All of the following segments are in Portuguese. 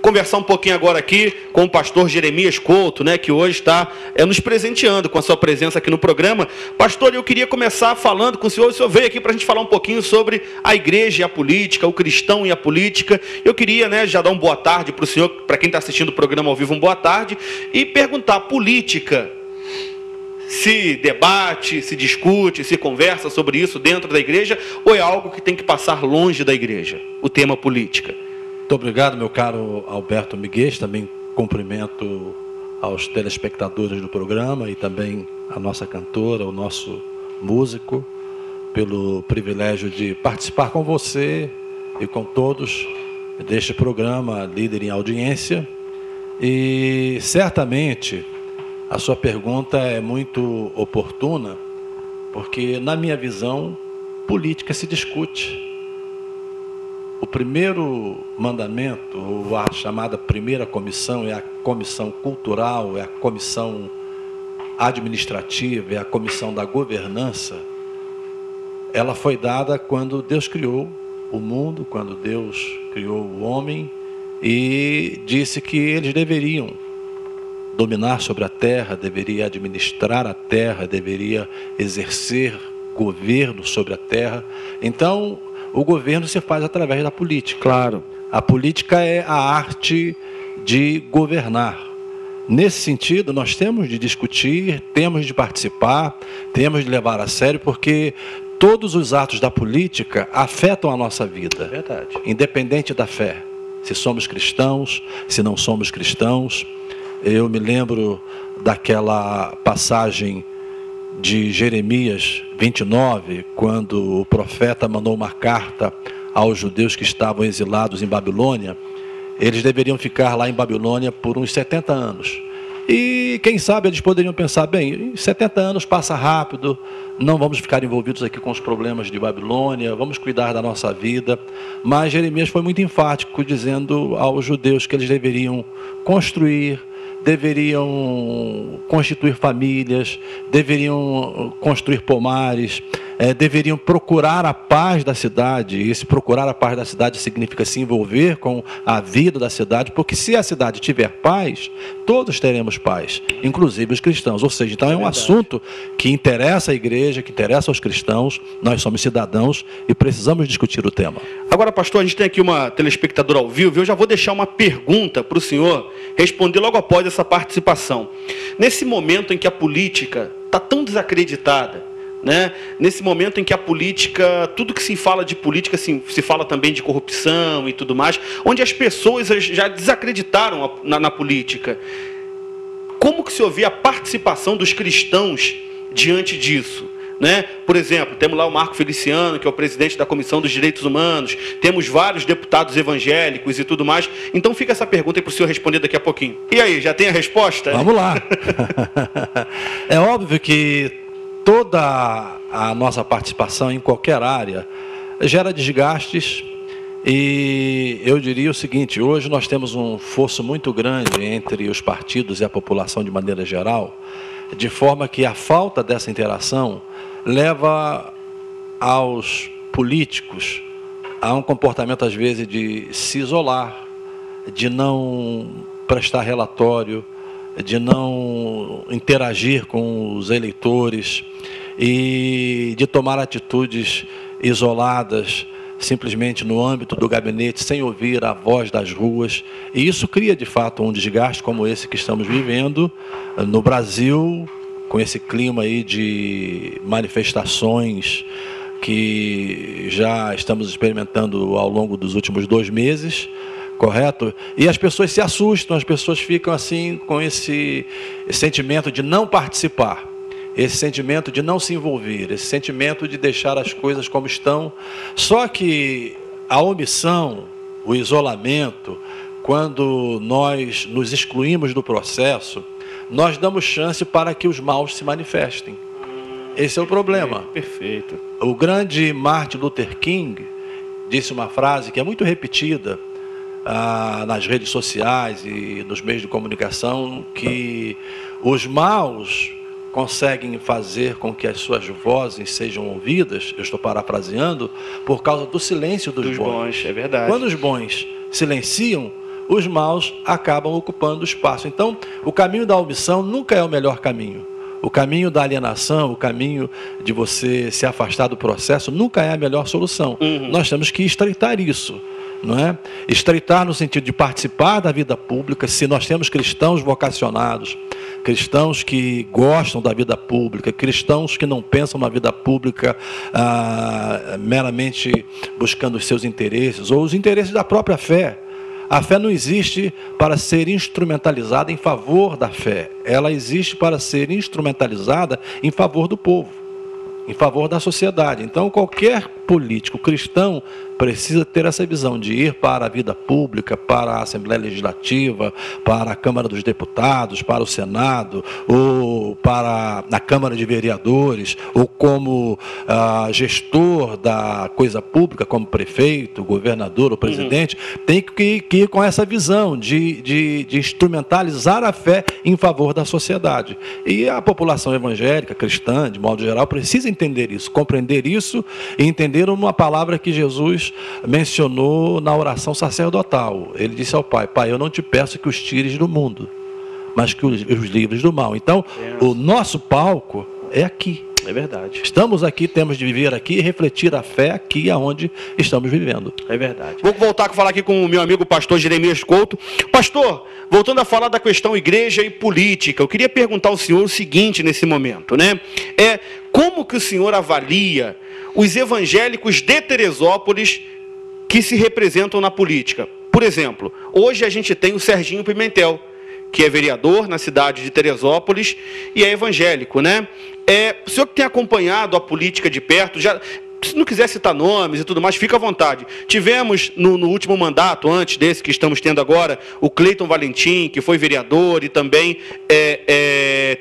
conversar um pouquinho agora aqui com o pastor Jeremias Couto, né, que hoje está nos presenteando com a sua presença aqui no programa. Pastor, eu queria começar falando com o senhor veio aqui para a gente falar um pouquinho sobre a igreja e a política, o cristão e a política. Eu queria, né, já dar uma boa tarde para o senhor, para quem está assistindo o programa ao vivo, uma boa tarde, e perguntar, política, se debate, se discute, se conversa sobre isso dentro da igreja, ou é algo que tem que passar longe da igreja, o tema política? Muito obrigado, meu caro Alberto Miguel. Também cumprimento aos telespectadores do programa e também a nossa cantora, o nosso músico, pelo privilégio de participar com você e com todos deste programa Líder em Audiência. E certamente a sua pergunta é muito oportuna, porque, na minha visão, política se discute. O primeiro mandamento, ou a chamada primeira comissão, é a comissão cultural, é a comissão administrativa, é a comissão da governança. Ela foi dada quando Deus criou o mundo, quando Deus criou o homem, e disse que eles deveriam dominar sobre a terra, deveria administrar a terra, deveria exercer governo sobre a terra. Então, o governo se faz através da política. Claro. A política é a arte de governar. Nesse sentido, nós temos de discutir, temos de participar, temos de levar a sério, porque todos os atos da política afetam a nossa vida. É verdade. Independente da fé. Se somos cristãos, se não somos cristãos. Eu me lembro daquela passagem de Jeremias 29, quando o profeta mandou uma carta aos judeus que estavam exilados em Babilônia. Eles deveriam ficar lá em Babilônia por uns 70 anos. E quem sabe eles poderiam pensar, bem, 70 anos passa rápido, não vamos ficar envolvidos aqui com os problemas de Babilônia, vamos cuidar da nossa vida. Mas Jeremias foi muito enfático, dizendo aos judeus que eles deveriam construir, deveriam constituir famílias, deveriam construir pomares, deveriam procurar a paz da cidade. E esse procurar a paz da cidade significa se envolver com a vida da cidade, porque se a cidade tiver paz, todos teremos paz, inclusive os cristãos. Ou seja, então é um assunto que interessa a igreja, que interessa aos cristãos. Nós somos cidadãos e precisamos discutir o tema. Agora, pastor, a gente tem aqui uma telespectadora ao vivo, eu já vou deixar uma pergunta para o senhor responder logo após essa participação. Nesse momento em que a política está tão desacreditada, né? Nesse momento em que a política, tudo que se fala de política, se fala também de corrupção e tudo mais, onde as pessoas já desacreditaram na política, como que se ouvir a participação dos cristãos diante disso? Né? Por exemplo, temos lá o Marco Feliciano, que é o presidente da Comissão dos Direitos Humanos, temos vários deputados evangélicos e tudo mais. Então fica essa pergunta aí para o senhor responder daqui a pouquinho. E aí, já tem a resposta? Vamos lá. É óbvio que toda a nossa participação em qualquer área gera desgastes, e eu diria o seguinte: hoje nós temos um fosso muito grande entre os partidos e a população de maneira geral, de forma que a falta dessa interação leva aos políticos a um comportamento, às vezes, de se isolar, de não prestar relatório, de não interagir com os eleitores e de tomar atitudes isoladas, simplesmente no âmbito do gabinete, sem ouvir a voz das ruas. E isso cria, de fato, um desgaste como esse que estamos vivendo no Brasil, com esse clima aí de manifestações que já estamos experimentando ao longo dos últimos 2 meses, correto? E as pessoas se assustam, as pessoas ficam assim com esse sentimento de não participar, esse sentimento de não se envolver, esse sentimento de deixar as coisas como estão. Só que a omissão, o isolamento, quando nós nos excluímos do processo, nós damos chance para que os maus se manifestem. Esse é o problema. Perfeito. O grande Martin Luther King disse uma frase que é muito repetida nas redes sociais e nos meios de comunicação, que os maus conseguem fazer com que as suas vozes sejam ouvidas, eu estou parafraseando, por causa do silêncio dos bons. É verdade. Quando os bons silenciam, os maus acabam ocupando o espaço. Então, o caminho da omissão nunca é o melhor caminho. O caminho da alienação, o caminho de você se afastar do processo, nunca é a melhor solução. Nós temos que estreitar isso, não é? Estreitar no sentido de participar da vida pública. Se nós temos cristãos vocacionados, cristãos que gostam da vida pública, cristãos que não pensam na vida pública meramente buscando os seus interesses ou os interesses da própria fé. A fé não existe para ser instrumentalizada em favor da fé. Ela existe para ser instrumentalizada em favor do povo, em favor da sociedade. Então, qualquer político cristão precisa ter essa visão de ir para a vida pública, para a Assembleia Legislativa, para a Câmara dos Deputados, para o Senado, ou para a Câmara de Vereadores, ou como gestor da coisa pública, como prefeito, governador ou presidente, tem que ir com essa visão de instrumentalizar a fé em favor da sociedade. E a população evangélica, cristã, de modo geral, precisa entender isso, compreender isso e entender uma palavra que Jesus mencionou na oração sacerdotal. Ele disse ao Pai: Pai, eu não te peço que os tires do mundo, mas que os livres do mal. Então, o nosso palco é aqui. É verdade. Estamos aqui, temos de viver aqui e refletir a fé aqui aonde estamos vivendo. É verdade. Vou voltar a falar aqui com o meu amigo pastor Jeremias Couto. Pastor, voltando a falar da questão igreja e política, eu queria perguntar ao senhor o seguinte nesse momento, né? Como que o senhor avalia os evangélicos de Teresópolis que se representam na política? Por exemplo, hoje a gente tem o Serginho Pimentel, que é vereador na cidade de Teresópolis e é evangélico, né? O senhor que tem acompanhado a política de perto, já, se não quiser citar nomes e tudo mais, fica à vontade. Tivemos no último mandato, antes desse que estamos tendo agora, o Cleiton Valentim, que foi vereador e também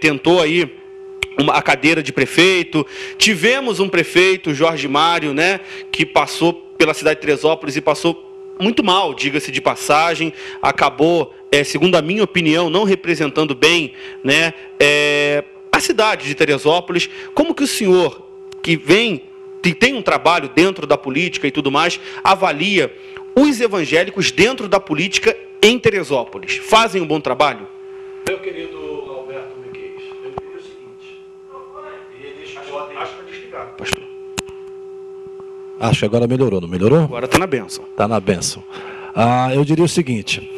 tentou aí a cadeira de prefeito. Tivemos um prefeito, Jorge Mário, né, que passou pela cidade de Teresópolis e passou muito mal, diga-se de passagem, acabou, segundo a minha opinião, não representando bem, né, a cidade de Teresópolis. Como que o senhor, que tem um trabalho dentro da política e tudo mais, avalia os evangélicos dentro da política em Teresópolis? Fazem um bom trabalho? Meu querido Alberto Miguel, eu diria o seguinte: acho que vai desligar, pastor. Acho que agora melhorou, não melhorou? Agora está na bênção. Está na bênção. Eu diria o seguinte: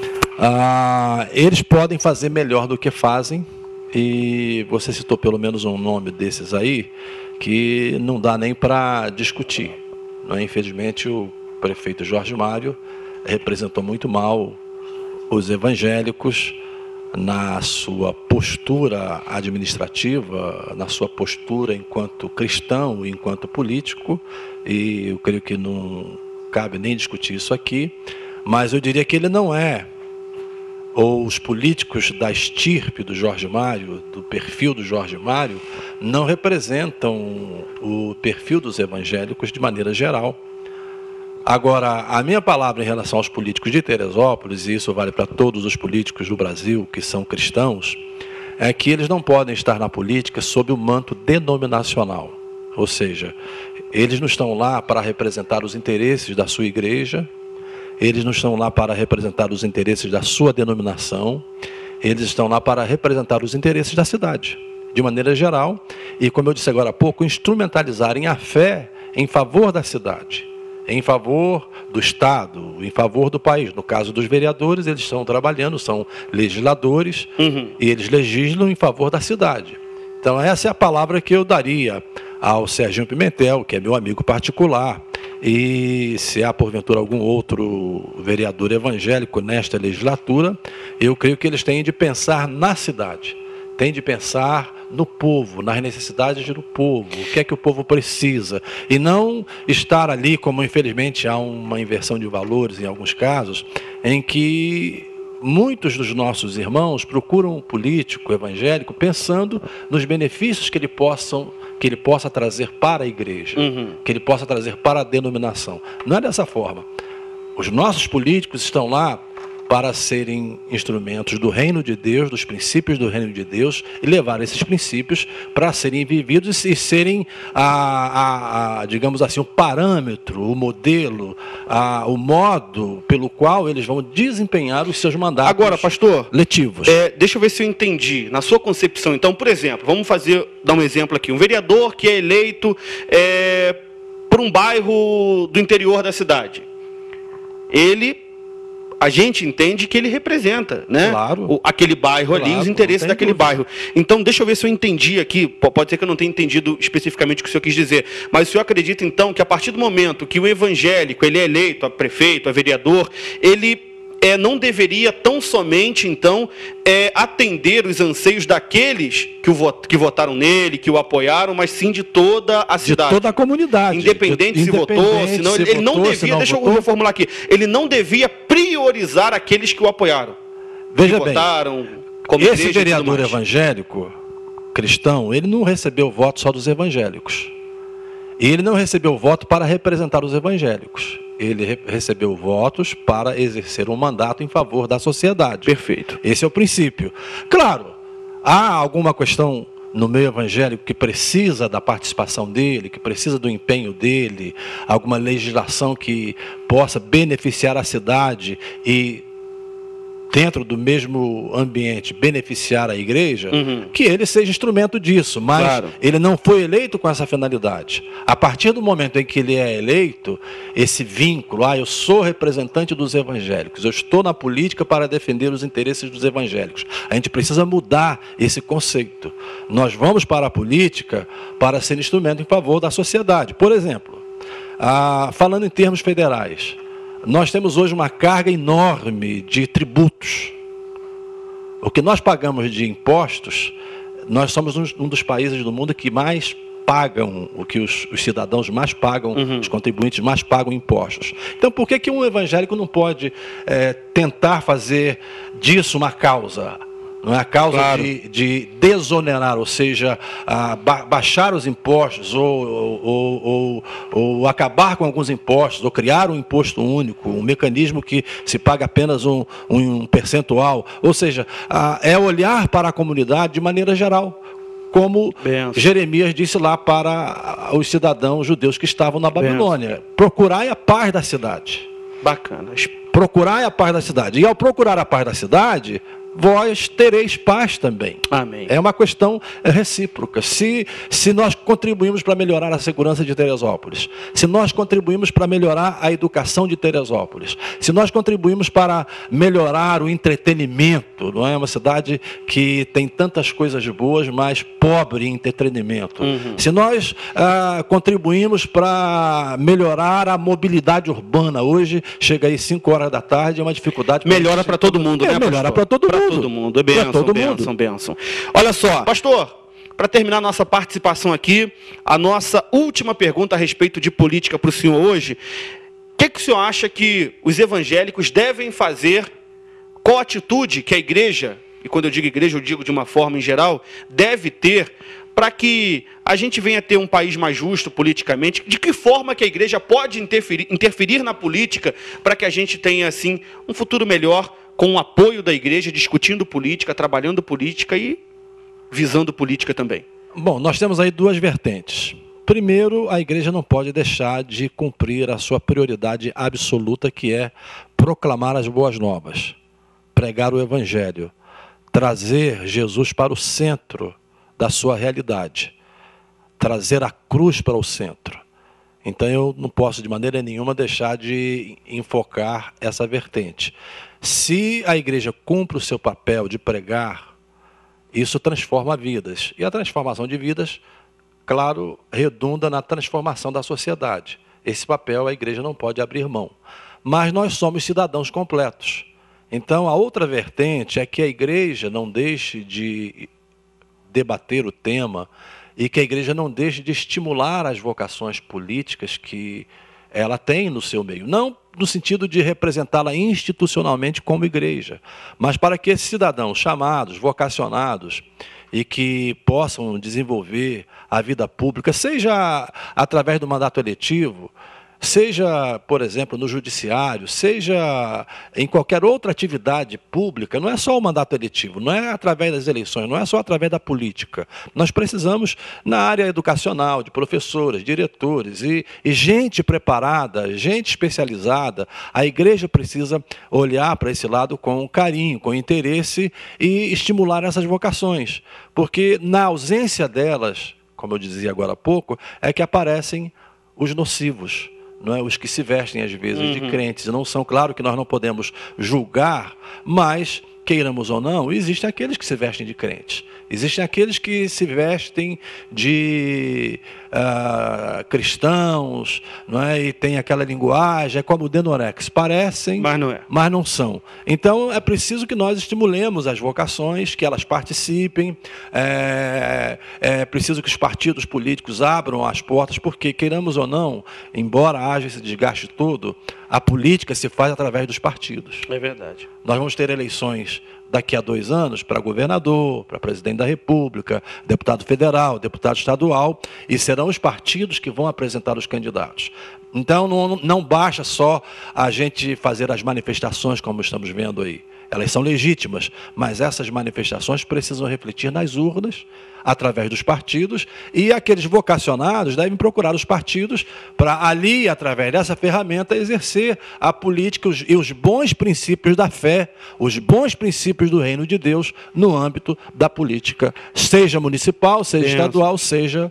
eles podem fazer melhor do que fazem, e você citou pelo menos um nome desses aí, que não dá nem para discutir. Não é? Infelizmente, o prefeito Jorge Mário representou muito mal os evangélicos na sua postura administrativa, na sua postura enquanto cristão, enquanto político, e eu creio que não cabe nem discutir isso aqui, mas eu diria que ele não é, ou os políticos da estirpe do Jorge Mário, do perfil do Jorge Mário, não representam o perfil dos evangélicos de maneira geral. Agora, a minha palavra em relação aos políticos de Teresópolis, e isso vale para todos os políticos do Brasil que são cristãos, é que eles não podem estar na política sob o manto denominacional. Ou seja, eles não estão lá para representar os interesses da sua igreja, eles não estão lá para representar os interesses da sua denominação, eles estão lá para representar os interesses da cidade, de maneira geral, e, como eu disse agora há pouco, instrumentalizarem a fé em favor da cidade, em favor do Estado, em favor do país. No caso dos vereadores, eles estão trabalhando, são legisladores, e eles legislam em favor da cidade. Então, essa é a palavra que eu daria ao Serginho Pimentel, que é meu amigo particular, e se há, porventura, algum outro vereador evangélico nesta legislatura, eu creio que eles têm de pensar na cidade, têm de pensar no povo, nas necessidades do povo, o que é que o povo precisa, e não estar ali, como infelizmente há uma inversão de valores em alguns casos, em que muitos dos nossos irmãos procuram um político evangélico pensando nos benefícios que ele possa trazer para a igreja, que ele possa trazer para a denominação. Não é dessa forma. Os nossos políticos estão lá para serem instrumentos do reino de Deus, dos princípios do reino de Deus, e levar esses princípios para serem vividos e serem, digamos assim, o parâmetro, o modelo, o modo pelo qual eles vão desempenhar os seus mandatos. Agora, pastor, letivos. Deixa eu ver se eu entendi. Na sua concepção, então, por exemplo, vamos dar um exemplo aqui. Um vereador que é eleito por um bairro do interior da cidade. A gente entende que ele representa, né? Claro. Aquele bairro ali, os interesses daquele bairro. Então, deixa eu ver se eu entendi aqui. Pode ser que eu não tenha entendido especificamente o que o senhor quis dizer. Mas o senhor acredita, então, que a partir do momento que o evangélico ele é eleito a prefeito, a vereador, ele não deveria tão somente, então, atender os anseios daqueles que votaram nele, que o apoiaram, mas sim de toda a cidade. De toda a comunidade. Independente se votou, senão ele não devia, deixa eu reformular aqui, ele não devia priorizar aqueles que o apoiaram. Veja que bem, votaram como esse vereador evangélico, cristão, ele não recebeu voto só dos evangélicos. E ele não recebeu voto para representar os evangélicos. Ele recebeu votos para exercer um mandato em favor da sociedade. Perfeito. Esse é o princípio. Claro, há alguma questão no meio evangélico que precisa da participação dele, que precisa do empenho dele, alguma legislação que possa beneficiar a cidade e, dentro do mesmo ambiente, beneficiar a igreja, que ele seja instrumento disso, mas ele não foi eleito com essa finalidade. A partir do momento em que ele é eleito, esse vínculo, eu sou representante dos evangélicos, eu estou na política para defender os interesses dos evangélicos. A gente precisa mudar esse conceito. Nós vamos para a política para ser instrumento em favor da sociedade. Por exemplo, falando em termos federais, nós temos hoje uma carga enorme de tributos. O que nós pagamos de impostos, nós somos um dos países do mundo que mais pagam, o que os cidadãos mais pagam, os contribuintes mais pagam impostos. Então, por que um evangélico não pode tentar fazer disso uma causa? Não é a causa de desonerar, ou seja, baixar os impostos, ou acabar com alguns impostos, ou criar um imposto único, um mecanismo que se paga apenas um percentual. Ou seja, é olhar para a comunidade de maneira geral, como Jeremias disse lá para os cidadãos judeus que estavam na Babilônia. Procurai a paz da cidade. Bacana. Procurai a paz da cidade. E ao procurar a paz da cidade, vós tereis paz também. Amém. É uma questão recíproca. Se nós contribuímos para melhorar a segurança de Teresópolis, se nós contribuímos para melhorar a educação de Teresópolis, se nós contribuímos para melhorar o entretenimento, não é uma cidade que tem tantas coisas boas, mas pobre em entretenimento. Se nós contribuímos para melhorar a mobilidade urbana, hoje chega aí 5 horas da tarde, é uma dificuldade. Melhora para todo mundo, né, melhora para todo mundo. Todo mundo, é bênção. Olha só, pastor, para terminar nossa participação aqui, a nossa última pergunta a respeito de política para o senhor hoje, o que o senhor acha que os evangélicos devem fazer, qual atitude que a igreja, e quando eu digo igreja eu digo de uma forma em geral, deve ter para que a gente venha ter um país mais justo politicamente? De que forma que a igreja pode interferir na política para que a gente tenha assim um futuro melhor, com o apoio da igreja, discutindo política, trabalhando política e visando política também? Bom, nós temos aí duas vertentes. Primeiro, a igreja não pode deixar de cumprir a sua prioridade absoluta, que é proclamar as boas novas, pregar o evangelho, trazer Jesus para o centro da sua realidade, trazer a cruz para o centro. Então eu não posso de maneira nenhuma deixar de enfocar essa vertente. Se a igreja cumpre o seu papel de pregar, isso transforma vidas. E a transformação de vidas, claro, redunda na transformação da sociedade. Esse papel a igreja não pode abrir mão. Mas nós somos cidadãos completos. Então a outra vertente é que a igreja não deixe de debater o tema e que a igreja não deixe de estimular as vocações políticas que ela tem no seu meio. Não no sentido de representá-la institucionalmente como igreja, mas para que esses cidadãos chamados, vocacionados, e que possam desenvolver a vida pública, seja através do mandato eletivo, seja, por exemplo, no judiciário, seja em qualquer outra atividade pública, não é só o mandato eletivo, não é através das eleições, não é só através da política. Nós precisamos, na área educacional, de professores, diretores e gente preparada, gente especializada. A igreja precisa olhar para esse lado com carinho, com interesse e estimular essas vocações, porque na ausência delas, como eu dizia agora há pouco, é que aparecem os nocivos, não é? Os que se vestem às vezes de crentes. Não são, claro que nós não podemos julgar, mas, queiramos ou não, existem aqueles que se vestem de crentes. Existem aqueles que se vestem de cristãos, não é? E tem aquela linguagem, é como o Denorex, parecem, mas não são. Então, é preciso que nós estimulemos as vocações, que elas participem, é preciso que os partidos políticos abram as portas, porque, queiramos ou não, embora haja esse desgaste todo, a política se faz através dos partidos. É verdade. Nós vamos ter eleições daqui a 2 anos para governador, para presidente da República, deputado federal, deputado estadual, e serão os partidos que vão apresentar os candidatos. Então, não basta só a gente fazer as manifestações como estamos vendo aí. Elas são legítimas, mas essas manifestações precisam refletir nas urnas, através dos partidos, e aqueles vocacionados devem procurar os partidos para ali, através dessa ferramenta, exercer a política e os bons princípios da fé, os bons princípios do reino de Deus no âmbito da política, seja municipal, seja estadual, seja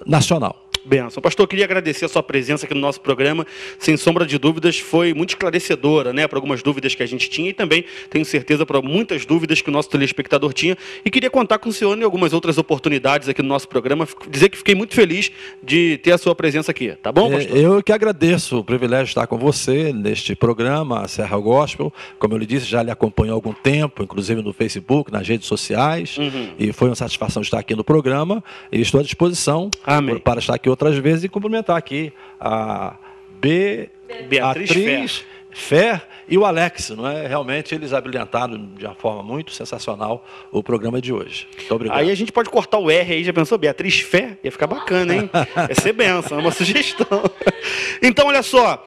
nacional. Benção. Pastor, eu queria agradecer a sua presença aqui no nosso programa. Sem sombra de dúvidas, foi muito esclarecedora, né, para algumas dúvidas que a gente tinha e também, tenho certeza, para muitas dúvidas que o nosso telespectador tinha. E queria contar com o senhor em algumas outras oportunidades aqui no nosso programa. Dizer que fiquei muito feliz de ter a sua presença aqui. Tá bom, pastor? Eu que agradeço o privilégio de estar com você neste programa, a Serra Gospel. Como eu lhe disse, já lhe acompanho há algum tempo, inclusive no Facebook, nas redes sociais. E foi uma satisfação estar aqui no programa. E estou à disposição para estar aqui outras vezes e cumprimentar aqui a Beatriz Fer e o Alex, não é? Realmente eles abrilhantaram de uma forma muito sensacional o programa de hoje. Muito obrigado. Aí a gente pode cortar o R aí, já pensou? Beatriz Fer? Ia ficar bacana, hein? Ia ser benção, é uma sugestão. Então, olha só.